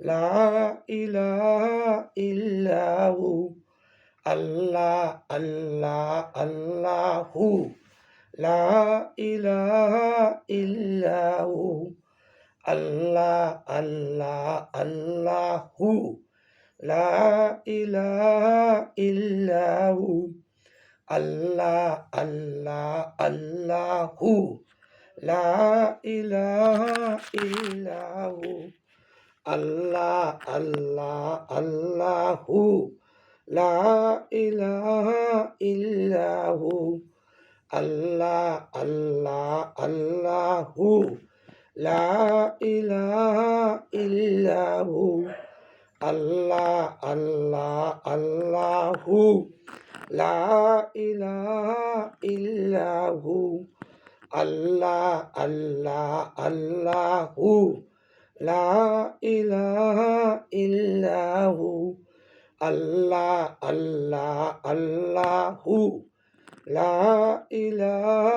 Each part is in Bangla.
লা ইলাহা ইল্লাহু আল্লাহ আল্লাহ আল্লাহু লা ইলাহা ইল্লাহু আল্লাহ আল্লাহ আল্লাহু লা ইলাহা ইল্লাহু আল্লাহ আল্লাহ আল্লাহু লা ইলাহা ইল্লাহু আল্লাহ আল্লাহ আল্লাহু লা ইলাহা ইল্লাহু আল্লাহ আল্লাহ আল্লাহু লা ইলাহা ইল্লাহু আল্লাহ আল্লাহ আল্লাহু লা ইলাহা ইল্লাহু আল্লাহ আল্লাহ আল্লাহু লা ইলাহা ইল্লাহু আল্লাহ আল্লাহ আল্লাহু লা ইলাহা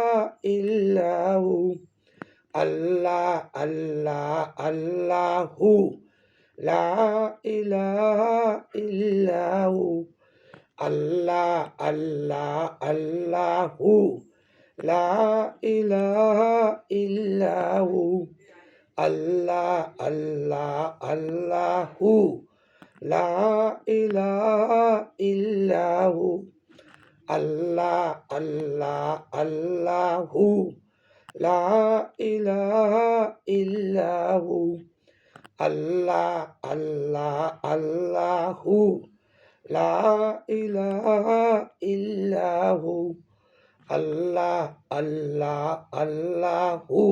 ইল্লাহু আল্লাহ আল্লাহ আল্লাহু লা ইলাহা ইল্লাহু আল্লাহ আল্লাহ আল্লাহু লা ইলাহা ইল্লাহু আল্লাহ আল্লাহ আল্লাহু লা ইলাহা ইল্লাহু আল্লাহ আল্লাহ আল্লাহু লা ইলাহা ইল্লাহু আল্লাহ আল্লাহ আল্লাহু লা ইলাহা ইল্লাহু আল্লাহ আল্লাহ আল্লাহু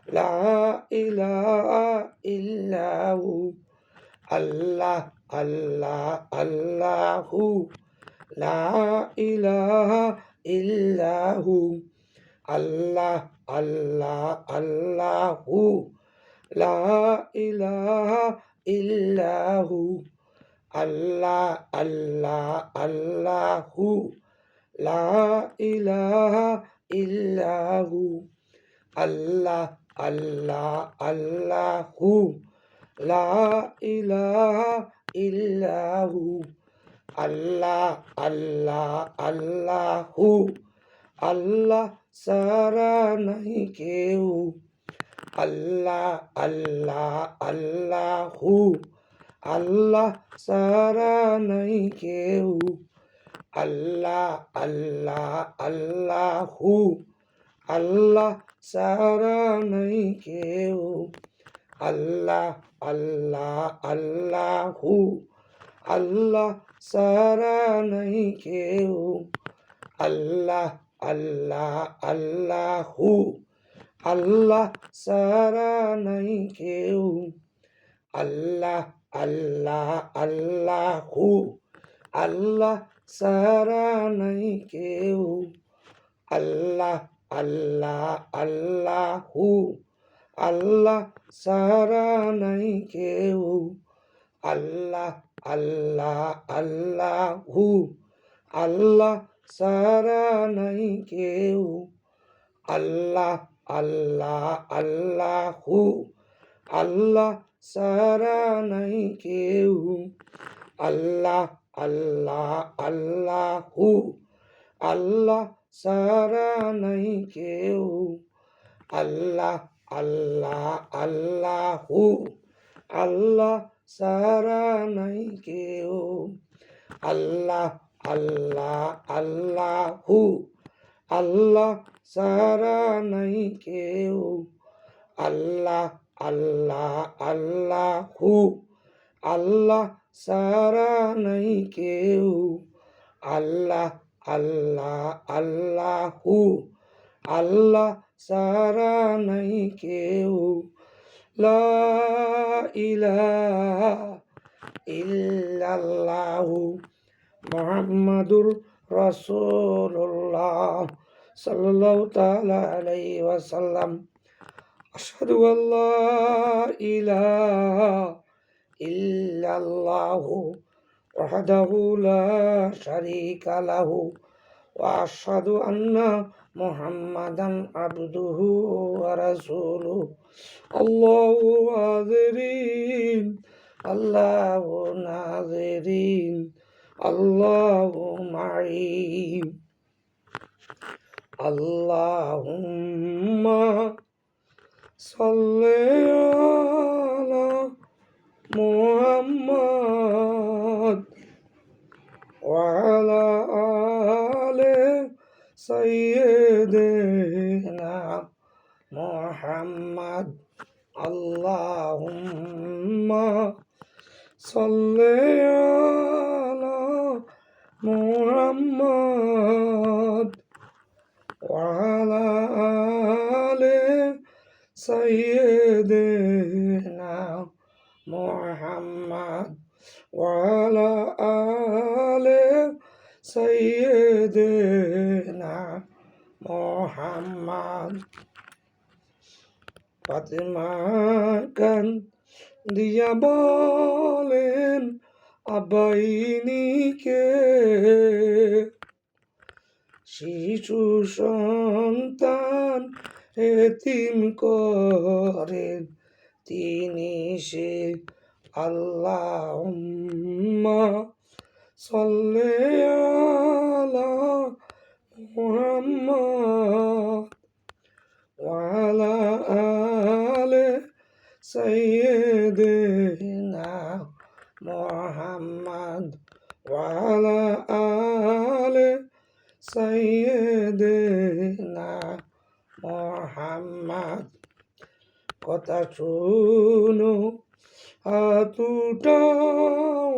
লা ইলাহা ইল্লাহু আল্লাহ আল্লাহ আল্লাহু লা ইলাহা ইল্লাহু আল্লাহ আল্লাহ আল্লাহু লা ইলাহা ইল্লাহু আল্লাহ আল্লাহ আল্লাহু লা ইলাহা ইল্লাহু আল্লাহ আল্লাহ আল্লাহু লা ইলাহা ইল্লাহু আল্লাহ আল্লাহ আল্লাহু আল্লাহ সারা নাই কেউ আল্লাহ আল্লাহ আল্লাহু আল্লাহ সারা নাই কেউ আল্লাহ আল্লাহ আল্লাহু আল্লাহ সারা নাই কেউ আল্লাহ আল্লাহ আল্লাহু আল্লাহ সারা নাই কেউ আল্লাহ আল্লাহ আল্লাহু আল্লাহ সারা নাই কেউ আল্লাহ আল্লাহ আল্লাহু আল্লাহ সারা নাই কেউ আল্লাহ আল্লাহ আল্লাহু আল্লাহ সারা নাই কেউ আল্লাহ আল্লাহ আল্লাহু আল্লাহ সারা নাই কেউ আল্লাহ আল্লাহ আল্লাহু আল্লাহ সারা নাই কেউ আল্লাহ আল্লাহ আল্লাহু আল্লাহ সারা নাই কেউ আল্লাহ আল্লাহ আল্লাহু আল্লাহ সারা নাই কেউ আল্লাহ আল্লাহ আল্লাহু আল্লাহ সারা নাই কেউ আল্লাহ আল্লাহ আল্লাহু আল্লাহ সারা নাই কেউ আল্লাহ আল্লাহ আল্লাহু আল্লাহ সারা নাই কেউ লা ইলাহা ইল্লাল্লাহু মুহাম্মাদুর রাসূলুল্লাহ সাল্লাল্লাহু তাআলা আলাইহি ওয়াসাল্লাম আশহাদু আল্লা ইলাহা ইল্লাল্লাহু ওয়াহদাহু লা শারীকা লাহু ওয়া আশহাদু আন্না মুহাম্মাদান আবদুহু ওয়া রাসূলুহু আল্লাহু হাযিরিন الله ناظرين الله معي اللهم صل على محمد وعلى آل سيدنا محمد اللهم صل على محمد وعلى آل سيدنا محمد وعلى آل سيدنا محمد ফাতেমা কান দিয়া বলেন আবাইনিকে শিশু সন্তান এতিম করেন তিনি সে আল্লাহুম্মা সাল্লি আলা মুহাম্মদ ওয়ালা আলে সাইয়্যিদিনা মুহাম্মদ ওয়ালা আলে সাইয়্যিদিনা মুহাম্মদ কথা শুনো হাত উঠাও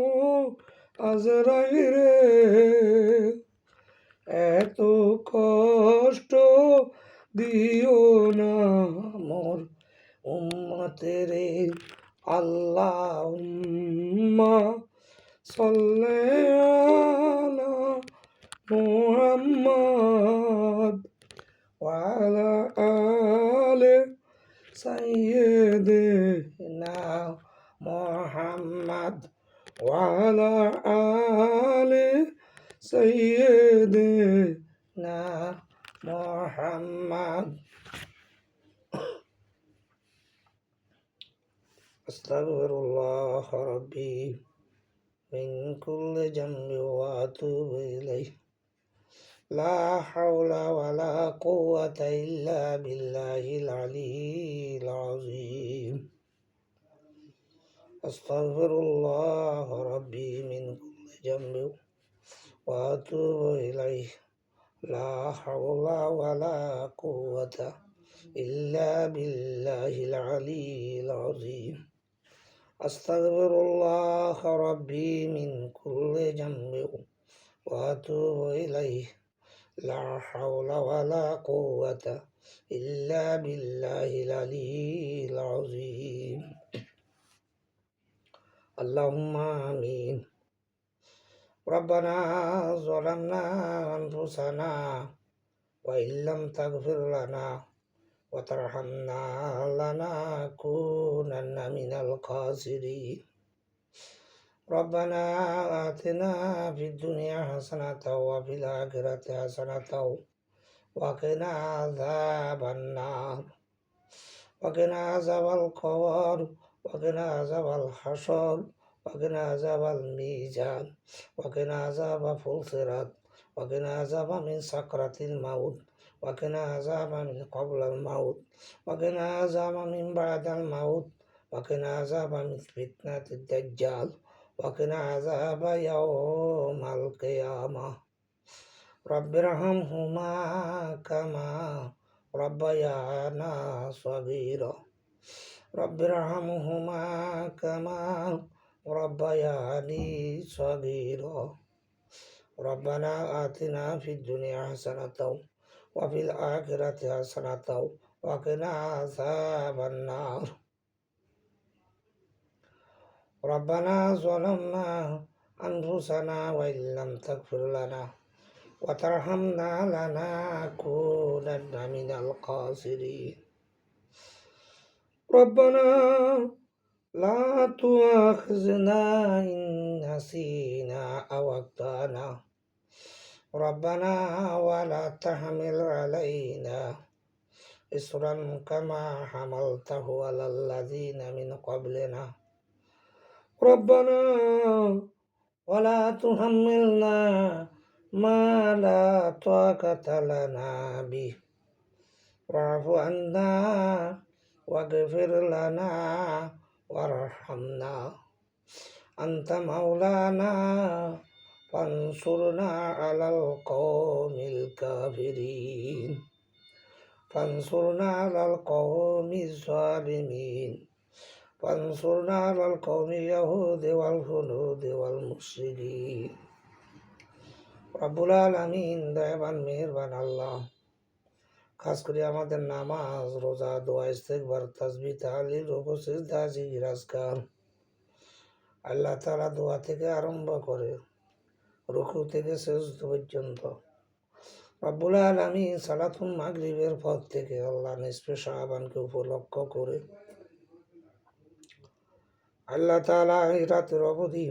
আজরাইলে এত কষ্ট দিও না মোর উম্মতেরে আল্লাহুম্মা সাল্লি আলা মুহাম্মদ ওয়ালা আলি সাইয়্যিদিনা মুহাম্মদ ওয়ালা আলি সাইয়্যিদিনা মুহাম্মদ আস্তাগফিরুল্লাহ রাব্বি মিন কুল্লি জামবি ওয়া আতুবু ইলাইহি লা হাওলা ওয়ালা কুওয়াতা ইল্লা বিল্লাহিল আলিয়্যিল আযীম আস্তাগফিরুল্লাহ রাব্বি মিন কুল্লি জামবি ওয়া আতুবু ইলাইহি লা হাওলা ওয়ালা কুওয়াতা ইল্লা বিল্লাহিল আলিয়্যিল আযীম আস্তাগফিরুল্লাহ রাব্বি মিন কুল্লি জামবি ওয়া আতুবু ইলাইহি লা হাওলা ওয়ালা কুওয়াতা ইল্লা বিল্লাহিল আলিয়্যিল আযীম আল্লাহুম্মা আমিন রব্বানা যালামনা আনফুসানা ওয়া ইল্লাম তাগফির লানা ওয়া তারহামনা লানাকুনান্না মিনাল খাসিরিন রব্বানা আতিনা ফিদ দুনিয়া হাসানাতাও ওয়া ফিল আখিরাতি হাসানাতাও ওয়া কিনা আযাবান নার ওয়া কিনা আযাবাল কবর ওয়া কিনা আযাবাল হাসর ওয়া কিনা আযাবাল মিজান ওয়া কিনা আযাবা ফুলসিরাত ওয়া কিনা আযাবা মিন সাকরাতিল মাউত ওয়া কিনা আযাবা মিন ক্বাবলাল মাউত ওয়া কিনা আযাবা মিন বা'দাল মাউত ওয়া কিনা আযাবা মিন ফিতনাতিদ দাজ্জাল ওয়া কিনা আযাবা ইয়াউমাল কিয়ামাহ রব্বিরহামহুমা কামা রাব্বায়ানা সগীরা রব্বিরহামহুমা কামা রাব্বায়ানি সগীরা রব্বানা আতিনা ফিদ দুনিয়া হাসানাতাও ওয়া ফিল আখিরাতি হাসানাতাও ওয়া কিনা আযাবান নার রব্বানা যালামনা আনফুসানা ওয়া ইল্লাম তাগফির লানা ওয়া তারহামনা লানাকুনান্না মিনাল খাসিরিন রব্বানা লা তুআখিযনা ইন নাসিনা আও আখতানা রব্বানা ওয়া লা তাহমিল আলাইনা ইসরান কামা হামালতাহু আলাল্লাযিনা মিন ক্বাবলিনা ربنا ولا تحملنا ما لا طاقة لنا به واعف عنا واغفر لنا وارحمنا أنت مولانا فانصرنا على القوم الكافرين فانصرنا على القوم الظالمين فانصرنا على القوم اليهود والهنود والمشركين রব্বুল আলামিন দয়াবান মেহেরবান আল্লাহ, খাস করে আমাদের নামাজ রোজা দোয়া ইস্তেগফার তাসবিহ তাহলিল রুকু সিজদা জিকির আজকার আল্লাহ তাআলা দোয়া থেকে আরম্ভ করে রুকু থেকে সিজদা পর্যন্ত রব্বুল আলামিন সালাতুল মাগরিবের পর থেকে আল্লাহ নিসফে শাবানকে উপলক্ষ করে আল্লাহ তাআলা এই রাতের অবধি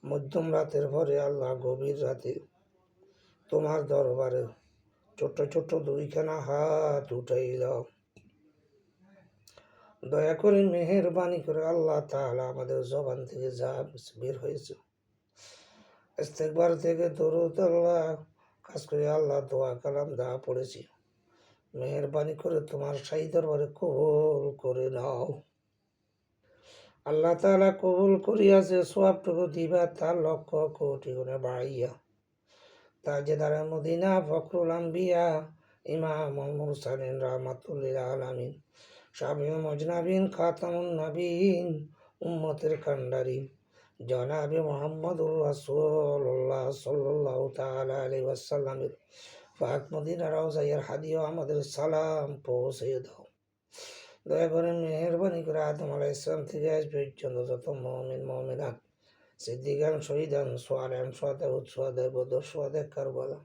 মধ্যম রাতের পরে আল্লাহ গভীর রাতে তোমার দরবারে ছোট্ট ছোট্ট দুইখানা হাত উঠাইলাম। দয়া করে মেহেরবানি করে আল্লাহ তাআলা আমাদের জবান থেকে যা বের হয়েছে ইস্তেগফার থেকে দরুদ আল্লাহ, খাস করে আল্লাহ দোয়া কালাম যা পড়েছি মেহেরবানি করে তোমার শাহী দরবারে কবুল করে নাও। আল্লাহ তাআলা কবুল করিয়াছে, সওয়াবটুকু দিবা তার লক্ষ কোটি গুণে বাড়াইয়া। তাজদারে মদিনা ফখরুল আম্বিয়া ইমামুল মুরসালিন রাহমাতুল লিল আলামিন শাফিউল মুজনাবিন খাতামুন নবীন উম্মতের কান্ডারি জনাবে মুহাম্মদুর রাসূলুল্লাহ সাল্লাল্লাহু তাআলা আলাইহি ওয়াসাল্লামের পাক মদিনা রওজায়ে হাদিয়া আমাদের সালাম পৌঁছে দাও। দয়া করে মেহেরবানি করে আদম আলাইহিস সালাম থেকে আজ পর্যন্ত যত মুমিন মুমিনাত সিদ্দিকান শহীদান সোয়ালেন সোয়াদে উৎসোয়াদে বদর সোয়াদে কারবালা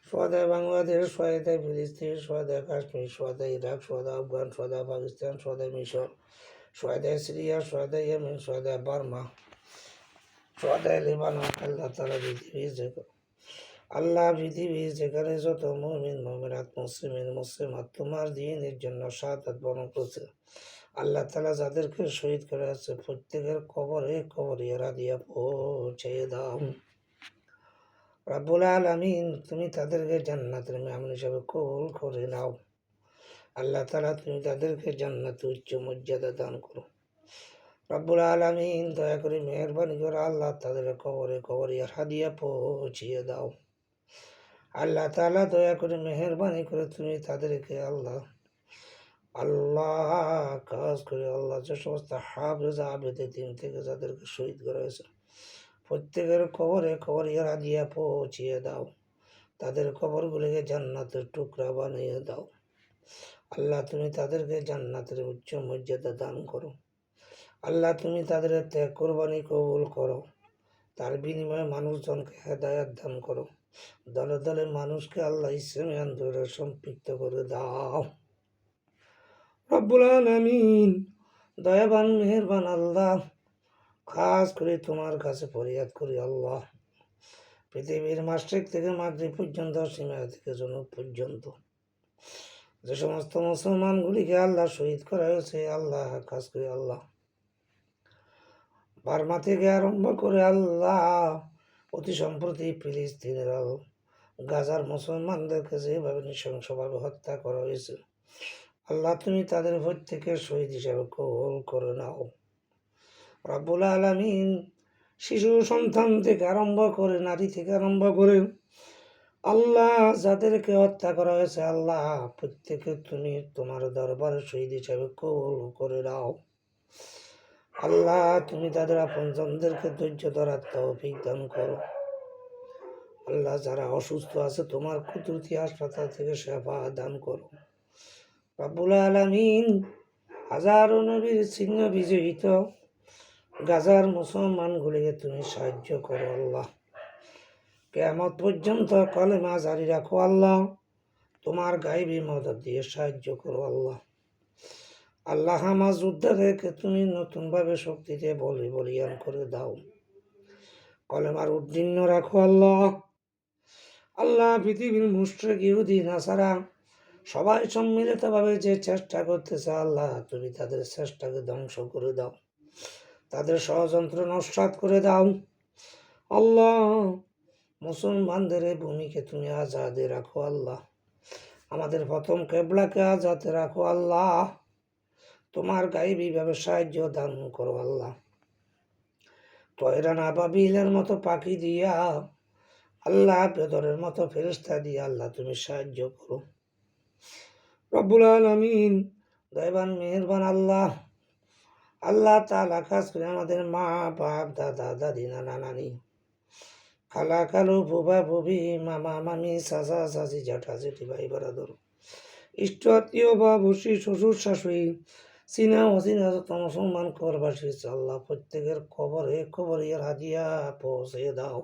সোয়াদে বাংলাদেশ সোয়াদে ফিলিস্তিন সোয়াদে কাশ্মীর সোয়াদে ইরাক সোয়াদে আফগান সোয়াদে পাকিস্তান সোয়াদে মিশর সোয়াদে সিরিয়া সোয়াদে ইয়েমেন সোয়াদে বার্মা সোয়াদে লেবানন আল্লাহ তাআলা পৃথিবী যেখানে যত মুমিন মুমিনাত মুসলিমিন মুসলিমাত তোমার দ্বীনের জন্য শাহাদাত বরণ করছে আল্লাহ তাআলা যাদেরকে শহীদ করে আছে প্রত্যেকের কবরে কবরিয়ারা দিয়া পৌঁছে দাও। রব্বুল আলামিন তুমি তাদেরকে জান্নাতের মেহমান হিসেবে কবুল করে নাও। আল্লাহ তাআলা তুমি তাদেরকে জান্নাতে উচ্চ মর্যাদা দান করো। রব্বুল আলামিন দয়া করে মেহেরবানি করে আল্লাহ তাদের কবরে কবরিয়ার হাদিয়া পৌঁছিয়ে দাও। আল্লাহ তাআলা দয়া করে মেহেরবানি করে তুমি তাদেরকে আল্লাহ কাজ করে আল্লাহ যে সমস্ত হাফেজ আবেদে দিন থেকে যাদেরকে শহীদ করা হয়েছে প্রত্যেকের কবরে কবরিয়ারা দিয়া পৌঁছিয়ে দাও। তাদের কবরগুলিকে জান্নাতের টুকরা বানিয়ে দাও। আল্লাহ তুমি তাদেরকে জান্নাতের উচ্চ মর্যাদা দান করো। আল্লাহ তুমি তাদের ত্যাগ কোরবানি কবুল করো। তার বিনিময়ে মানুষজনকে হেদায়াত দান করো। দলে দলে মানুষকে আল্লাহ ইসলামী আন্দোলনে সম্পৃক্ত করে দাও। রব্বুল আলামিন দয়াবান মেহেরবান আল্লাহ, খাস করে তোমার কাছে ফরিয়াদ করি আল্লাহ, পৃথিবীর মাশরিক থেকে মাগরিব পর্যন্ত সীমা থেকে জনুব পর্যন্ত যে সমস্ত মুসলমানগুলিকে আল্লাহ শহীদ করা হয়েছে আল্লাহ, খাস করে আল্লাহ বার্মা থেকে আরম্ভ করে আল্লাহ অতি সম্প্রতি ফিলিস্তিনের গাজার মুসলমানদেরকে যেভাবে নৃশংসভাবে হত্যা করা হয়েছে আল্লাহ তুমি তাদের প্রত্যেকের শহীদ হিসাবে কবুল করে নাও। রব্বুল আলামিন শিশু সন্তান থেকে আরম্ভ করে নারী থেকে আরম্ভ করে আল্লাহ যাদেরকে হত্যা করা হয়েছে আল্লাহ প্রত্যেকে তুমি তোমার দরবারে শহীদ হিসাবে কবুল করে নাও। আল্লাহ তুমি তাদের আপনজনদেরকে ধৈর্য ধরার তৌফিক দান করো। আল্লাহ যারা অসুস্থ আছে তোমার কুদরতি হাসপাতাল থেকে সেবা দান করো। রব্বুল আলামিন হাজারো নবীর চিহ্ন বিজয়িত গাজার মুসলমানগুলিকে তুমি সাহায্য করো আল্লাহ। কিয়ামত পর্যন্ত কলেমা জারি রাখো আল্লাহ। তোমার গায়বী মদদ দিয়ে সাহায্য করো আল্লাহ। আল্লাহ হামাস যোদ্ধাদেরকে তুমি নতুনভাবে শক্তিতে বলিয়ান করে দাও। কলেমার উদ্দীর্ণ রাখো আল্লাহ। আল্লাহ পৃথিবীর মুশরিক ইহুদি নাসারা সবাই সম্মিলিতভাবে যে চেষ্টা করতেছে আল্লাহ তুমি তাদের চেষ্টাকে ধ্বংস করে দাও। তাদের ষড়যন্ত্র নস্যাৎ করে দাও। আল্লাহ, মুসলমানদের এই ভূমিকে তুমি আজাদে রাখো আল্লাহ। আমাদের প্রথম কেবলাকে আজাদে রাখো আল্লাহ। তোমার গায়েবীভাবে সাহায্য দান করো আল্লাহ। তয়রান আবাবিলের মতো পাখি দিয়া আল্লাহ, বেদরের মতো ফেরেশতা দিয়া আল্লাহ তুমি সাহায্য করো। রব্বুল আলামিন, দয়াবান মেহেরবান আল্লাহ। আল্লাহ তাআলা খাস করে আমাদের মা বাপ দাদা দাদি নানা নানি খালা খালু ফুফা ফুফি মামা মামি চাচা চাচি জ্যাঠা জেঠি ভাই বারাদর ইষ্ট আত্মীয় বা বসি শ্বশুর শাশুড়ি চীনা অচীনা যত মুসলমান কবরবাসী আল্লাহ, প্রত্যেকের কবরে কবরিয়ার হাদিয়া পৌঁছে দাও।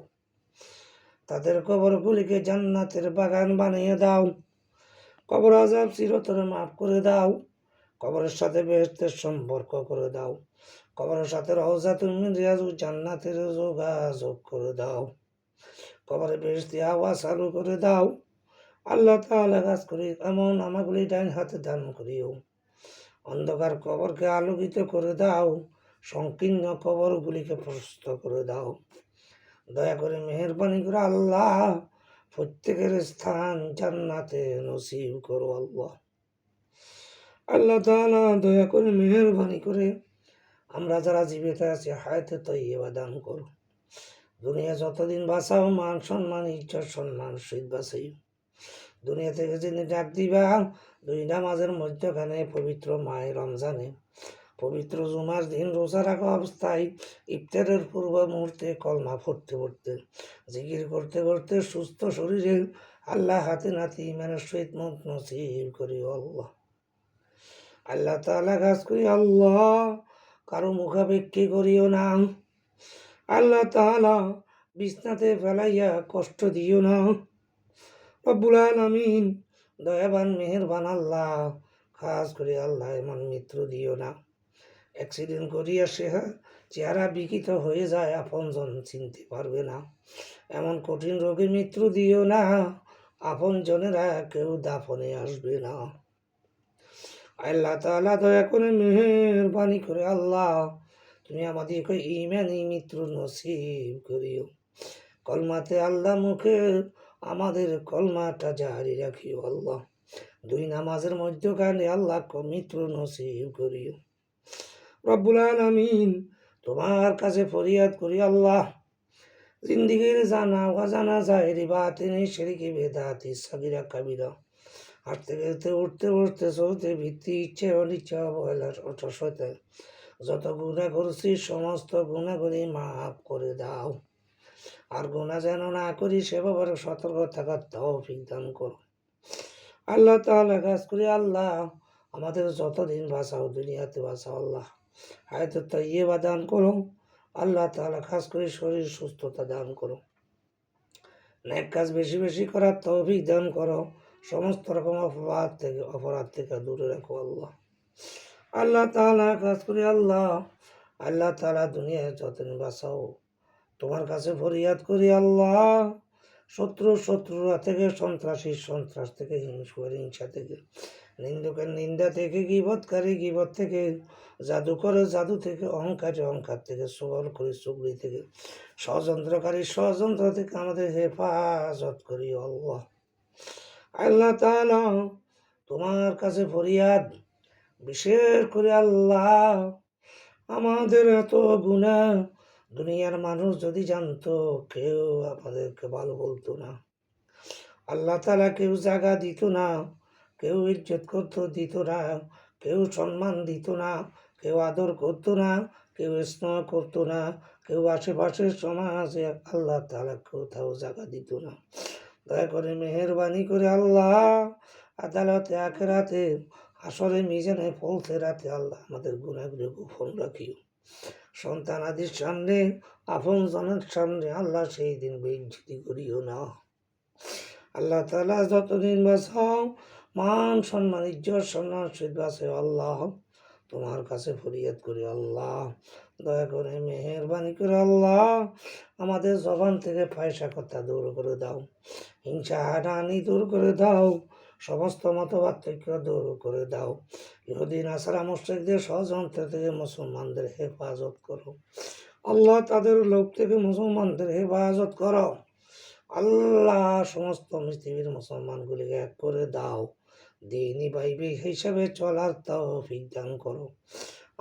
তাদের কবরগুলিকে জান্নাতের বাগান বানিয়ে দাও। কবর আযাব চিরতরে মাফ করে দাও। কবরের সাথে বেহেশতের সম্পর্ক করে দাও। কবরের সাথে রওজাতুল মিন রিয়াজুল জান্নাতের যোগাযোগ করে দাও। কবরে বেহেশতি হাওয়া চালু করে দাও। আল্লাহ তাআলা কাজ করি এমন আমাগুলি ডাইন হাতে দান করিও। অন্ধকার কবরকে আলোকিত করে দাও। সংকীর্ণ কবরগুলিকে প্রশস্ত করে দাও। দয়া করে মেহেরবানি করে আল্লাহ, প্রত্যেকের স্থান জান্নাতে নসিব করো আল্লাহ। আল্লাহ তাআলা দয়া করে মেহেরবানি করে আমরা যারা জীবিত আছি হায়াতে তয়্যিবা দান করো। দুনিয়া যতদিন বাঁচাও, মান সম্মান ইজ্জত সম্মান সহিত বাঁচাইও। দুনিয়া থেকে যিনি ডাক দিবা, দুই নামাজের মধ্যখানে পবিত্র মাহে রমজানে পবিত্র জুমার দিন রোজা রাখা অবস্থায় ইফতারের পূর্ব মুহূর্তে কলমা পড়তে পড়তে জিকির করতে করতে সুস্থ শরীরে আল্লাহ হাতে নাতি ইমানের সহিত মত নসিব করি আল্লাহ। আল্লাহ তাআলা কাজ করি আল্লাহ, কারো মুখাপেক্ষী করিও না। আল্লাহ তাআলা বিছনাতে ফেলাইয়া কষ্ট দিও না। রব্বুল আলামিন, দয়াবান মেহেরবান আল্লাহ, খাস করে আল্লাহ এমন মৃত্যু দিও না। অ্যাক্সিডেন্ট করিয়া সে চেহারা বিকৃত হয়ে যায়, আপনজন চিনতে পারবে না। এমন কঠিন রোগে মৃত্যু দিও না, আপন জনেরা কেউ দাফনে আসবে না। আল্লাহ তাআলা দয়া করে মেহেরবানি করে আল্লাহ, তুমি আমাদেরকে ঈমানি মৃত্যু নসিব করিও। কলমাতে আল্লাহ মুখে আমাদের কলমাটা জারি রাখিও আল্লাহ। দুই নামাজের মধ্যখানে আল্লাহ মৃত্যু নসিব করিও। রব্বুল আলামিন, তোমার কাছে ফরিয়াদ করি আল্লাহ, জিন্দিগির জানা অজানা জাহেরি বাতিনি শিরকি বেদাতি সাগিরা কাবিরা, হাঁটতে গেলতে উঠতে বসতে চলতে ভিত্তি ইচ্ছে অনিচ্ছা অবহেলার অটসতে যত গুণা করছি সমস্ত গুণাগুলি মাফ করে দাও। আর গুণা যেন না করি সে ব্যাপারে সতর্ক থাকার তৌফিক দান করো। আল্লাহ তাআলা কাজ করি আল্লাহ, আমাদের যতদিন বাঁচাও দুনিয়াতে বাঁচাও আল্লাহ, হায়াতে তয়্যিবা দান করো। আল্লাহ তাআলা খাস করে শরীর সুস্থতা দান করো। নেক কাজ বেশি বেশি করার তৌফিক দান করো। সমস্ত রকম অপরাধ থেকে দূরে রাখো আল্লাহ। আল্লাহ তাআলা কাজ করি আল্লাহ, আল্লাহ তাআলা দুনিয়ায় যতদিন বাঁচাও তোমার কাছে ফরিয়াদ করি আল্লাহ, শত্রুরা থেকে সন্ত্রাস থেকে হিংসা থেকে নিন্দুকের নিন্দা থেকে গীবতকারী গীবত থেকে জাদু থেকে অহংকার থেকে চুগলি থেকে ষড়যন্ত্র থেকে আমাদের হেফাজত করি আল্লাহ। আল্লাহ তাআলা তোমার কাছে ফরিয়াদ বিশেষ করে আল্লাহ, আমাদের এত গুনাহ দুনিয়ার মানুষ যদি জানতো কেউ আমাদেরকে ভালো বলতো না। আল্লাহ তাআলা কেউ জায়গা দিত না, কেউ ইজ্জত করতো দিত না, কেউ সম্মান দিত না, কেউ আদর করতো না, কেউ স্নেহ করতো না, কেউ আশেপাশের সমাজে আল্লাহ তাআলা কোথাও জায়গা দিত না। দয়া করে মেহেরবানি করে আল্লাহ, আদালতে আখিরাতে আসরে মিজানে পৌঁছে রাতে আল্লাহ আমাদের গুনাহগুলো গোপন রাখিও। সন্তান আদির সামনে আপন জনের সামনে আল্লাহ সেই দিন বেইজ্জতি করিও না। আল্লাহ তাআলা যতদিন বাঁচাও মান সম্মান ইজ্জত সম্মান সহিত বাঁচাও আল্লাহ, তোমার কাছে ফরিয়াদ করি আল্লাহ। দয়া করে মেহেরবানি করে আল্লাহ, আমাদের জবান থেকে পয়সা কথা দূর করে দাও, হিংসা হানাহানি দূর করে দাও, সমস্ত মতপার্থক্য দূর করে দাও। ইহুদি নাসারা মুশরিকদের ষড়যন্ত্র থেকে মুসলমানদের হেফাজত করো। আল্লাহ তাদের লোক থেকে মুসলমানদের হেফাজত করো। আল্লাহ সমস্ত পৃথিবীর মুসলমানগুলিকে এক করে দাও। দিনই বাইবিক হিসাবে চলার তৌফিক দান করো।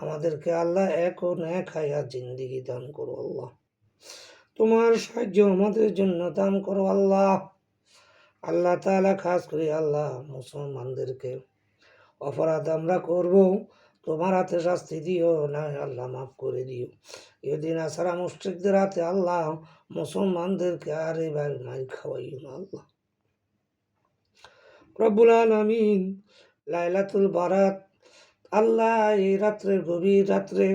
আমাদেরকে আল্লাহ এক ও নেক হায়াত জিন্দেগি দান করো। আল্লাহ তোমার সাহায্য আমাদের জন্য দান করো। আল্লাহ আল্লাহ তাআলা খাস করে আল্লাহ মুসলমানদেরকে অপরাধ আমরা করব, তোমার হাতে শাস্তি দিও না আল্লাহ, মাফ করে দিও। এদিন আসারা মুশরিকদের হাতে আল্লাহ মুসলমানদেরকে আর এবার মাই খাওয়াইও না। আল্লাহ রব্বুল আলামিন লাইলাতুল বারাত, আল্লাহ এই রাত্রে গভীর রাত্রে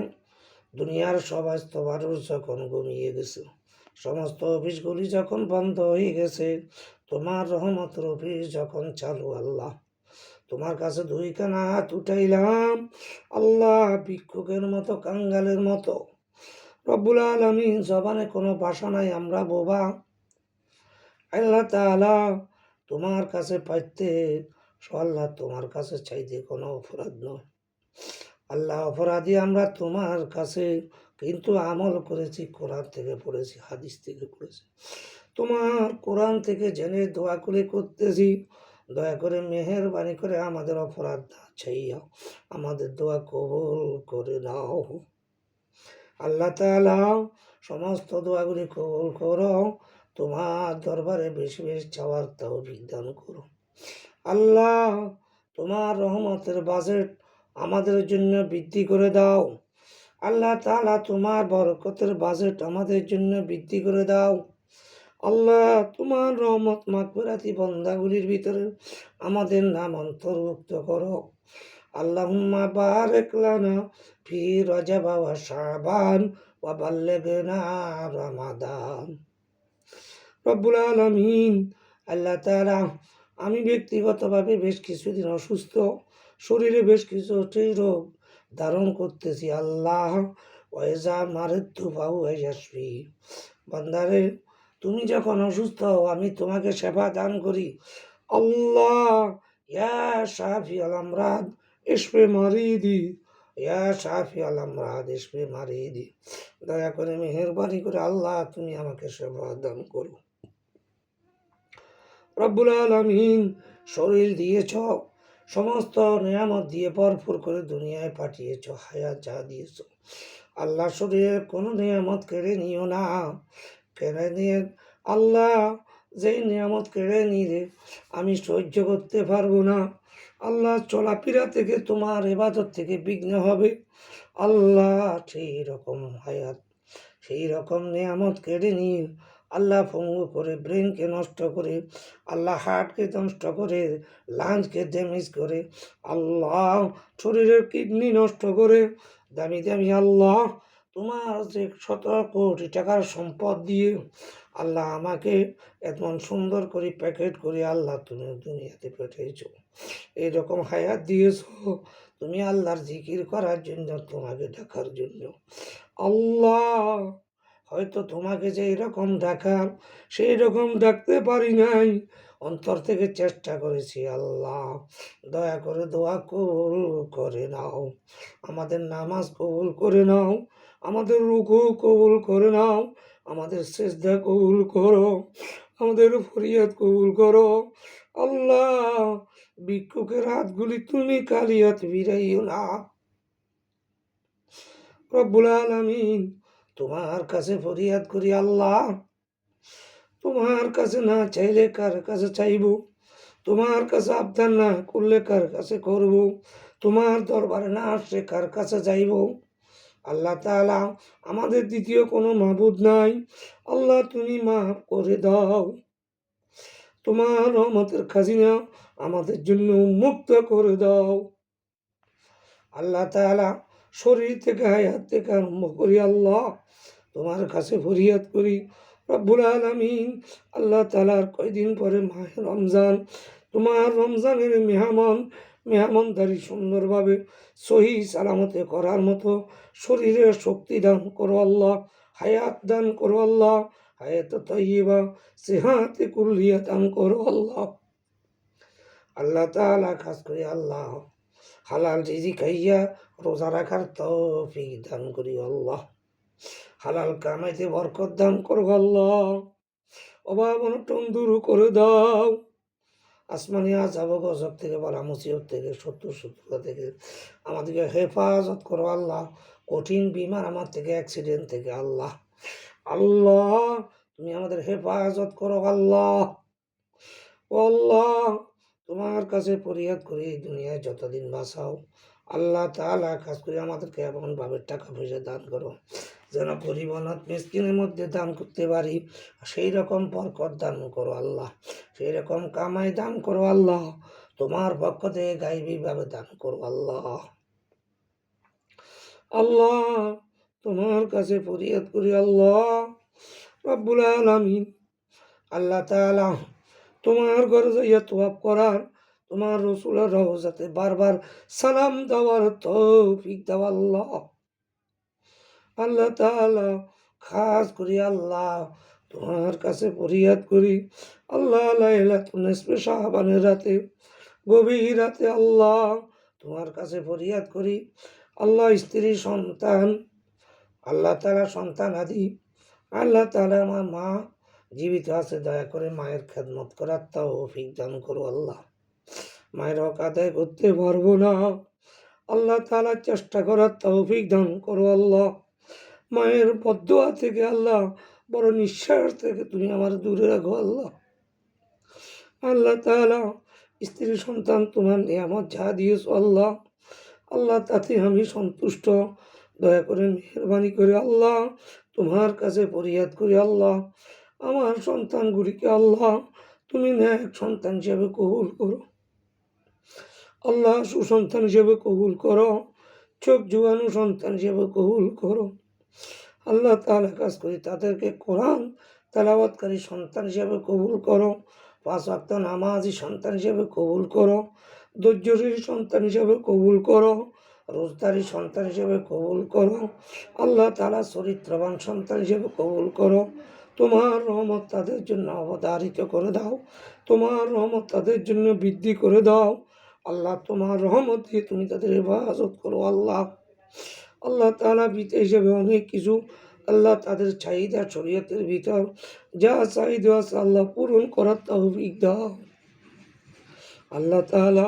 দুনিয়ার সমস্ত মানুষ যখন ঘুমিয়ে গেছে, সমস্ত অফিসগুলি যখন বন্ধ হয়ে গেছে, তোমার রহমতের অফিস যখন চালু, আল্লাহ তোমার কাছে দুইখানা হাত উঠাইলাম আল্লাহ, ভিক্ষুকের মতো, কাঙ্গালের মতো। রব্বুল আলামিন জবানে কোনো ভাষা নাই, আমরা বোবা। আল্লাহ তাআলা তোমার কাছে পাইতে, আল্লাহ তোমার কাছে চাইতে কোনো অপরাধ নয়। আল্লাহ অপরাধী আমরা তোমার কাছে, কিন্তু আমল করেছি, কোরআন থেকে পড়েছি, হাদিস থেকে পড়েছি, তোমার কোরআন থেকে জেনে দোয়া করে করতেছি। দয়া করে মেহেরবানি করে আমাদের অপরাধ না চাইয়া আমাদের দোয়া কবুল করে নাও। আল্লাহ তাআলা সমস্ত দোয়াগুলি কবুল করো। তোমার দরবারে বেশি বেশি চাওয়ার তৌফিক দান করো। আল্লাহ তোমার রহমতের বাজেট আমাদের জন্য বৃদ্ধি করে দাও। আল্লাহ তাআলা তোমার বরকতের বাজেট আমাদের জন্য বৃদ্ধি করে দাও। আল্লাহ তোমার রহমত মাগফিরাতি বান্দাগুলির ভিতরে আমাদের নাম অন্তর্ভুক্ত করো। আল্লাহুম্মা বারিক লানা ফি রজব ওয়া শাবান ওয়া বাল্লিগনা রমাদান। রব্বুল আলামিন আল্লাহ তাআলা, আমি ব্যক্তিগতভাবে বেশ কিছুদিন অসুস্থ, শরীরে বেশ কিছু রোগ ধারণ করতেছি। আল্লাহ ওয়াইজা মারিদতু ফাহুয়া ইয়াশফি, বান্দারে তুমি যখন অসুস্থ হও আমি তোমাকে সেবা দান করি। আল্লাহ ইয়া শাফি আল আমরাদ ইশফি মারিদি, ইয়া শাফি আল আমরাদ ইশফি মারিদি, দয়া করে মেহেরবানি করে আল্লাহ তুমি আমাকে সেবা দান করো। রব্বুল আলামিন শরীর দিয়েছ, সমস্ত নিয়ামত দিয়ে ভরপুর করে দুনিয়ায় পাঠিয়েছ, হায়াত যা দিয়েছ আল্লাহ, শরীরের কোনো নিয়ামত কেড়ে নিও না। কেড়ে নিয়ে আল্লাহ যেই নিয়ামত কেড়ে নিলে আমি সহ্য করতে পারবো না। আল্লাহ চলাফেরা থেকে তোমার ইবাদত থেকে বিঘ্ন হবে। আল্লাহ সেই রকম হায়াত, সেই রকম নিয়ামত কেড়ে নিয়ে আল্লাহ পঙ্গু করে, ব্রেনকে নষ্ট করে, আল্লাহ হার্টকে নষ্ট করে, লাঞ্চকে ড্যামেজ করে, আল্লাহ শরীরের কিডনি নষ্ট করে, দামি দামি আল্লাহ তোমার যে 17 কোটি টাকার সম্পদ দিয়ে আল্লাহ আমাকে এমন সুন্দর করে প্যাকেট করে আল্লাহ তুমি দুনিয়াতে পাঠিয়েছ, এইরকম হায়াত দিয়েছ তুমি আল্লাহর জিকির করার জন্য, তোমাকে ডাকার জন্য। আল্লাহ হয়তো তোমাকে যে এরকম ডাকার সেই রকম ডাকতে পারি নাই, অন্তর থেকে চেষ্টা করেছি। আল্লাহ দয়া করে দোয়া কবুল করে নাও, আমাদের নামাজ কবুল করে নাও, আমাদের রুকু কবুল করে নাও, আমাদের সেজদা কবুল করো, আমাদের ফরিয়াদ কবুল করো। আল্লাহ ভিক্ষুকের হাতগুলি তুমি খালি হাত ফিরাইও না। রব্বুল আলামিন তোমার কাছে ফরিয়াদ করি। আল্লাহ তোমার কাছে না চাইলে কার কাছে চাইব, তোমার কাছে আবদার না করলে কার কাছে করব, তোমার দরবারে না আসলে কার কাছে যাইব। আল্লাহ তাআলা আমাদের দ্বিতীয় কোনো মাবুদ নাই। আল্লাহ তুমি মাফ করে দাও, তোমার রহমতের খাজিনা আমাদের জন্য মুক্ত করে দাও। আল্লাহ তাআলা শরীর থেকে হায়াত থেকে আরম্ভ করি আল্লাহ তোমার কাছে ফরিয়াদ করি। রব্বুল আলামিন আল্লাহ তাআলার কয়দিন পরে মাহে রমজান, তোমার রমজানের মেহমানদারি সুন্দরভাবে সহি সালামতে করার মতো শরীরের শক্তি দান করো আল্লাহ, হায়াত দান করো আল্লাহ, হায়াত তাইয়্যিবা সেহাতে কুল্লিয়া দান করো আল্লাহ। আল্লাহ তাআলা খাস করে আল্লাহ হালাল রিজিক খাইয়া রোজা রাখার তৌফিক দান করি আল্লাহ। হালাল কামাইতে বরকত দান করো আল্লাহ। অভাব অনটন দূর করে দাও। আসমানি আযাব গজব থেকে বালা মুসিবত থেকে শত্রুতা থেকে আমাদেরকে হেফাজত করো আল্লাহ। কঠিন বিমার আমার থেকে অ্যাক্সিডেন্ট থেকে আল্লাহ আল্লাহ তুমি আমাদের হেফাজত করো আল্লাহ। ও আল্লাহ তোমার কাছে ফরিয়াদ করি এই দুনিয়ায় যতদিন বাঁচাও আল্লাহ তাআলা কাজ করে আমাদেরকে এমনভাবে টাকা পয়সা দান করো যেন গরিব অনাথ মিসকিনের মধ্যে দান করতে পারি। সেই রকম বরকত দান করো আল্লাহ। সেই রকম কামাই দান করো আল্লাহ। তোমার পক্ষ থেকে গাইবীভাবে দান করো আল্লাহ। আল্লাহ তোমার কাছে ফরিয়াদ করি আল্লাহ রব্বুল আলামিন। আল্লাহ তাআলা তোমার ঘরে যাইয়া তোয়াব করার, তোমার রসুলের রওজাতে বারবার সালাম দেওয়ার তৌফিক দাও আল্লাহ। আল্লাহ তাআলা খাস করি আল্লাহ তোমার কাছে ফরিয়াদ করি আল্লাহ লাইলাতুল নিসফে শাবানের রাতে গভীর রাতে আল্লাহ তোমার কাছে ফরিয়াদ করি আল্লাহ স্ত্রী সন্তান আল্লাহ তাআলা সন্তান আদি আল্লাহ তাআলা আমার মা জীবিত আছে দয়া করে মায়ের খেদমত করার তৌফিক দান করো আল্লাহ। মায়ের হক আদায় করতে পারবো না আল্লাহ তাআলা চেষ্টা করার তৌফিক দান করো আল্লাহ। মায়ের বদদুয়া থেকে আল্লাহ বড় নিঃশ্বাস থেকে তুমি আমার দূরে রাখো আল্লাহ। আল্লাহ তাআলা স্ত্রী সন্তান তোমার নিয়ামত যা দিয়েছো আল্লাহ আল্লাহ তাতে আমি সন্তুষ্ট। দয়া করে মেহরবানি করে আল্লাহ তোমার কাছে ফরিয়াদ করি আল্লাহ আমার সন্তানগুলিকে আল্লাহ তুমি ন্যাক সন্তান হিসেবে কবুল করো আল্লাহ। সুসন্তান হিসেবে কবুল করো, চোখ জুয়ানো সন্তান হিসেবে কবুল করো আল্লাহ তাআলা কাজ করি তাদেরকে কোরআন তেলাওয়াতকারী সন্তান হিসেবে কবুল করো, 5 ওয়াক্ত নামাজি সন্তান হিসেবে কবুল করো, ধৈর্যশীল সন্তান হিসেবে কবুল করো, রোজদারি সন্তান হিসেবে কবুল করো আল্লাহ তাআলা। চরিত্রবান সন্তান হিসেবে কবুল করো। তোমার রহমত তাদের জন্য অবধারিত করে দাও, তোমার রহমত তাদের জন্য বৃদ্ধি করে দাও আল্লাহ। তোমার রহমত দিয়ে তুমি তাদের হেফাজত করো আল্লাহ। আল্লাহ তাআলা বিতে হিসেবে অনেক কিছু আল্লাহ তাদের চাহিদা শরীয়তের ভিতর যা চাহিদা আছে আল্লাহ পূরণ করার তৌফিক দাও আল্লাহ তাআলা।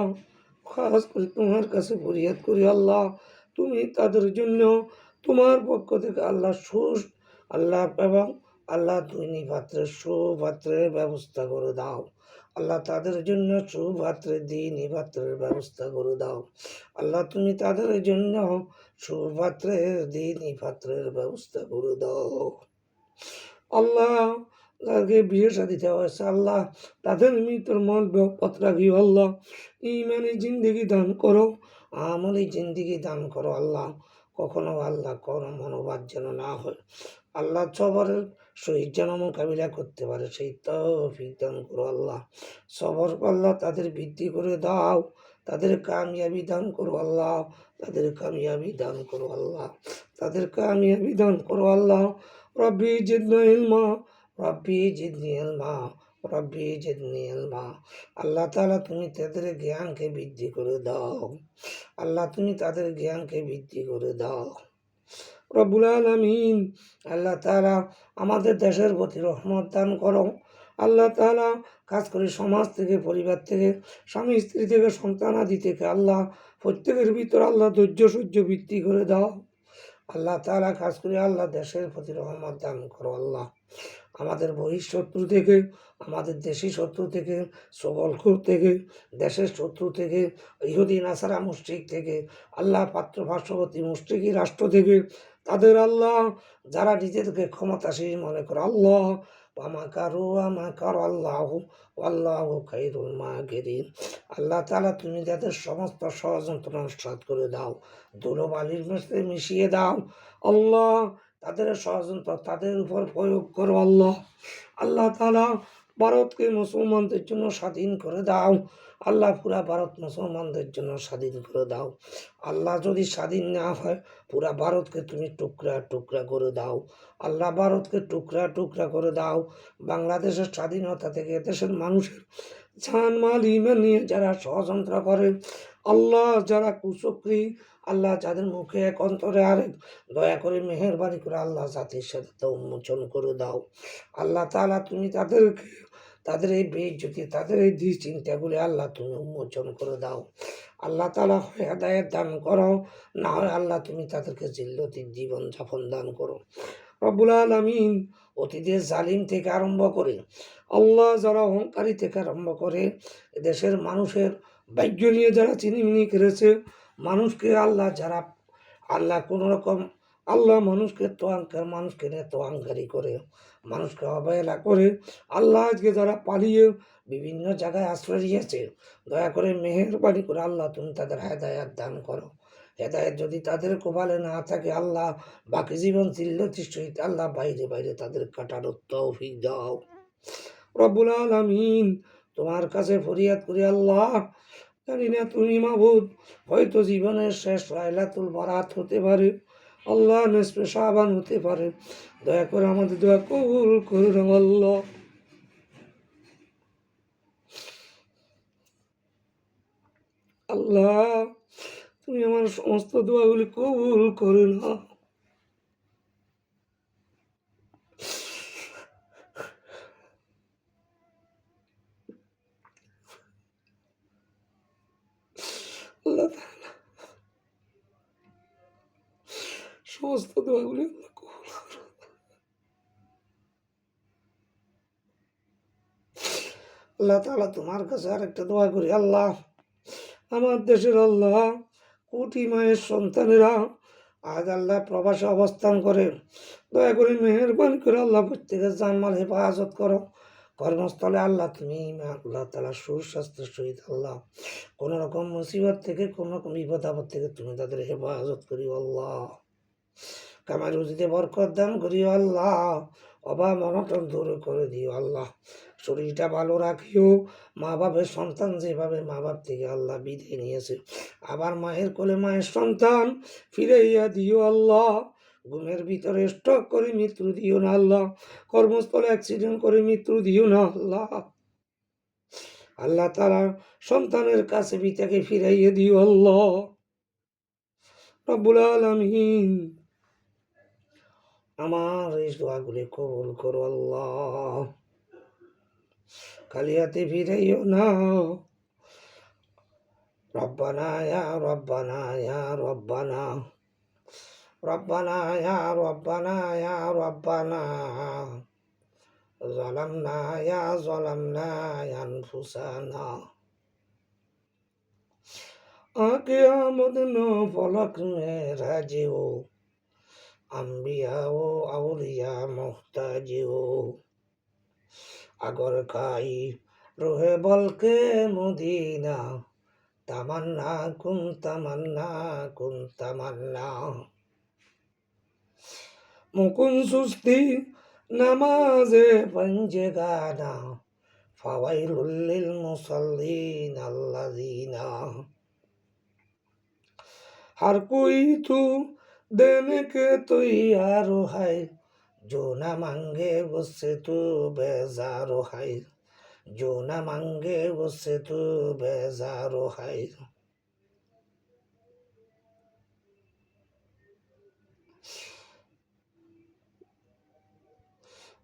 খাস করে তোমার কাছে ফরিয়াদ করি আল্লাহ তুমি তাদের জন্য তোমার পক্ষ থেকে আল্লাহ আল্লাহ এবং আল্লাহ দুই পাত্রের সুপাত্রের ব্যবস্থা করে দাও আল্লাহ। তাদের জন্য সুপাত্রের দ্বিনি পাত্রের ব্যবস্থা করে দাও আল্লাহ। তুমি তাদের জন্য সুপাত্রের দ্বিনি পাত্রের ব্যবস্থা করে দাও আল্লাহ। তাদেরকে বিয়ে শাদী দেওয়া হয়েছে আল্লাহ তাদের মৃত্যুর মন পথ রাখিও আল্লাহ। ইমানি জিন্দিগি দান করো, আমলি জিন্দিগি দান করো আল্লাহ। কখনো আল্লাহ কোনো মনোবাদ যেন না হয় আল্লাহ। সবরের সহিত যেন মোকাবিলা করতে পারে সেই তৌফিক দান করো আল্লাহ। সবর আল্লাহ তাদের বৃদ্ধি করে দাও, তাদের কামিয়াবি দান করো আল্লাহ, তাদের কামিয়াবি দান করো আল্লাহ, তাদের কামিয়াবি দান করো আল্লাহ। রব্বি জিদনি ইলমা, রব্বি জিদনি ইলমা, রব্বি জিদনি ইলমা। আল্লাহ তাআলা তুমি তাদের জ্ঞানকে বৃদ্ধি করে দাও আল্লাহ। তুমি তাদের জ্ঞানকে বৃদ্ধি করে দাও রব্বুল আলামিন। আল্লাহ তাআলা আমাদের দেশের প্রতি রহমত দান করো আল্লাহ তাআলা। কাজ করে সমাজ থেকে, পরিবার থেকে, স্বামী স্ত্রী থেকে, সন্তান আদি থেকে আল্লাহ প্রত্যেকের ভিতর আল্লাহ ধৈর্য সহ্য বৃদ্ধি করে দাও আল্লাহ তাআলা। কাজ করে আল্লাহ দেশের প্রতি রহমত দান করো আল্লাহ। আমাদের বহিঃশত্রু থেকে, আমাদের দেশি শত্রু থেকে, সবলখুর থেকে, দেশের শত্রু থেকে, ইহুদি নাসারা মুশরিক থেকে আল্লাহ, পাত্র পার্শ্ববর্তী মুশরিকি রাষ্ট্র থেকে তাদের আল্লাহ যারা নিজেদেরকে ক্ষমতাশীল মনে করে আল্লাহ আমাকার আল্লাহ আল্লাহ খাইরুল মাকিরিন। আল্লাহ তাআলা তুমি যাদের সমস্ত ষড়যন্ত্র নষ্ট করে দাও, ধুলোবালির মধ্যে মিশিয়ে দাও আল্লাহ। তাদের ষড়যন্ত্র তাদের উপর প্রয়োগ করো আল্লাহ। আল্লাহ তাআলা ভারতকে মুসলমানদের জন্য স্বাধীন করে দাও আল্লাহ। পুরা ভারত মুসলমানদের জন্য স্বাধীন করে দাও আল্লাহ। যদি স্বাধীন না হয় পুরা ভারতকে তুমি টুকরা টুকরা করে দাও আল্লাহ। ভারতকে টুকরা টুকরা করে দাও। বাংলাদেশের স্বাধীনতা থেকে দেশের মানুষের জানমাল ইমান নিয়ে যারা ষড়যন্ত্র করে, আল্লাহ যারা কুচক্রী, আল্লাহ যাদের মুখে এক অন্তরে আরেক, দয়া করে মেহেরবানি করে আল্লাহ জাতির সাথে তা উন্মোচন করে দাও। আল্লাহ তাআলা তুমি তাদেরকে, তাদের এই বেইজ্জতি, তাদের এই দুশ্চিন্তাগুলি আল্লাহ তুমি উন্মোচন করে দাও। আল্লাহ তাআলা হয় হেদায়েত দান করো, না হয় আল্লাহ তুমি তাদেরকে জিল্লতির জীবন যাপন দান করো। রব্বুল আলামিন, অতীতের জালিম থেকে আরম্ভ করে আল্লাহ যারা অহংকারী থেকে আরম্ভ করে দেশের মানুষের ভাগ্য নিয়ে যারা চিনিমিনি করেছে, মানুষকে আল্লাহ যারা আল্লাহ কোনো রকম আল্লাহ মানুষকে মানুষকে নিয়ে তোয়াঙ্কারি করে, মানুষকে অবহেলা করে, আল্লাহ আজকে যারা পালিয়ে বিভিন্ন জায়গায় আশ্রয় নিয়েছে, দয়া করে মেহেরবানি করে আল্লাহ তুমি তাদের হেদায়াত দান করো। হেদায়েত যদি তাদের কপালে না থাকে আল্লাহ, বাকি জীবন জিল্লতির সহিত আল্লাহ বাইরে বাইরে তাদের কাটানোর তৌফিক দাও। রব্বুল আলামিন, তোমার কাছে ফরিয়াদ করি আল্লাহ, জানি না তুমি মাবুদ, হয়তো জীবনের শেষ লাইলাতুল বারাত হতে পারে, আল্লাহ নিসফে শাবান হতে পারে, দয়া করে আমাদের দোয়া কবুল করুন আল্লাহ। আল্লাহ তুমি আমার সমস্ত দোয়াগুলি কবুল করো না। আল্লাহ সমস্ত দোয়াগুলি আল্লাহ কবুল করো। আল্লাহ তাআলা তোমার কাছে আরেকটা দোয়া করি আল্লাহ, আমার দেশের আল্লাহ কোটি মায়ের সন্তানেরা আজ আল্লাহ প্রবাসে অবস্থান করে, দয়া করে মেহেরবানি করে আল্লাহ প্রত্যেকের জানমাল হেফাজত করো। কর্মস্থলে আল্লাহ তুমি আল্লাহ তাআলা সুস্বাস্থ্যের সহিত আল্লাহ কোনো রকম মুসিবত থেকে, কোনো রকম বিপদ আপদ থেকে তুমি তাদের হেফাজত করিও আল্লাহ। কামাই রুজিতে বরকত দান করিও আল্লাহ, অভাব অনটন দূর করে দিও আল্লাহ। শরীরটা ভালো রাখিও। মা বাপের সন্তান যেভাবে মা বাপ থেকে আল্লাহ বিদায় নিয়েছে, আবার মায়ের কোলে মায়ের সন্তান ফিরাইয়া দিও আল্লাহ। ঘুমের ভিতরে স্ট্রোক করে মৃত্যু দিও না আল্লাহ, কর্মস্থলে অ্যাক্সিডেন্ট করে মৃত্যু দিও না আল্লাহ। আল্লাহ তাআলা সন্তানের কাছে পিতাকে ফিরাইয়া দিও আল্লাহ। রব্বুল আলামিন, আমার এই দোয়াগুলি কবুল করো আল্লাহ। খালি হাতে ফিরাইও না। রব্বানা ইয়া রব্বানা ইয়া রব্বানা, রব্বানা ইয়া রব্বানা ইয়া রব্বানা, যালামনা ইয়া যালামনা আনফুসানা, আকে আমদ নো ফলক মে রাজিও, আম্বিয়া ও আউলিয়া মুহতাজিও, আগর খাই রোহে বলকে মদিনা, তামান্না কুন তামান্না কুন তামান্না। মুকুন সুস্তি নামাজে পঞ্জে গানা, ফাওয়াইলুল লিল মুসাল্লিন আল্লাযিনা, हर कोई तू देने के तैयार है, जो ना मांगे उससे तू बेजार है, जो ना मांगे उससे तू बेजार है।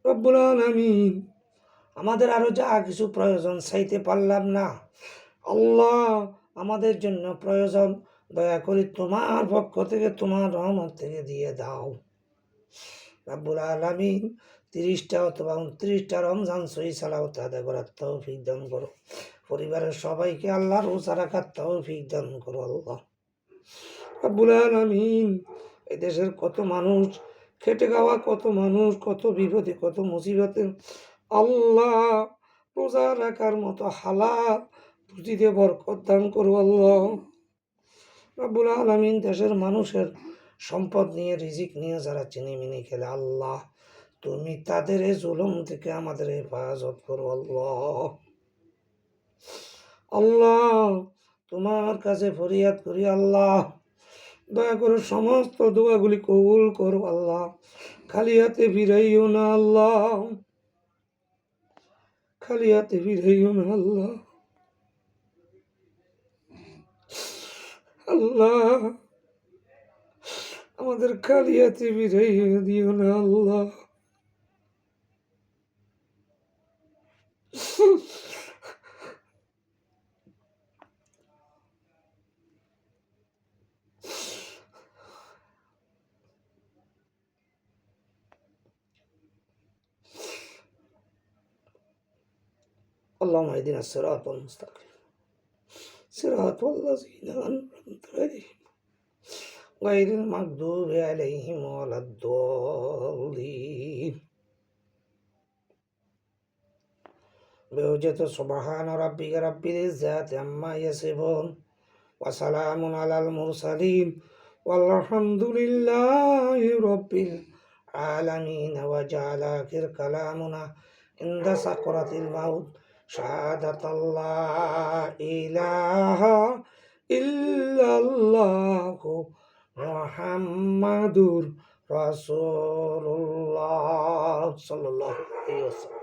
রব্বুল আলামিন, আমাদের আরো যা কিছু প্রয়োজন চাইতে পারলাম না আল্লাহ, আমাদের জন্য প্রয়োজন দয়া করে তোমার পক্ষ থেকে, তোমার রহমত থেকে দিয়ে দাও। রব্বুল আলামিন, 30টা অথবা 29টা রমজান সহি সালাওয়াত আদায় করার তৌফিক দান করো। পরিবারের সবাইকে আল্লাহর রোজা রাখার তৌফিক দান করো আল্লাহ। রব্বুল আলামিন, এই দেশের কত মানুষ খেটে খাওয়া, কত মানুষ কত বিপদে কত মুসিবতে, আল্লাহ রোজা রাখার মতো হালাল রুজিতে বরকত দান করো আল্লাহ। রব্বুল আলামিন, দেশের মানুষের সম্পদ নিয়ে রিজিক নিয়ে যারা চিনিমিনি খেলে, আল্লাহ তুমি তাদের এই জুলুম থেকে আমাদের হেফাজত করো আল্লাহ। আল্লাহ তোমার কাছে ফরিয়াদ করি আল্লাহ, দয়া করে সমস্ত দোয়াগুলি কবুল করো আল্লাহ। খালি হাতে ফিরাইও না আল্লাহ, খালি হাতে ফিরাইও না আল্লাহ। আল্লাহ আমাদের খালি হাতে ফিরাইয়া দিও না আল্লাহ। اللهم اهدنا الصراط المستقيم صراط الذين أنعمت عليهم غير المغضوب عليهم ولا الضالين بحجة سبحان ربك رب العزة عما يصفون وسلام على المرسلين والحمد لله رب العالمين. وجعل آخر كلامنا عند سكرة الموت شهادة الله إله إلا الله محمد رسول الله صلى الله عليه وسلم.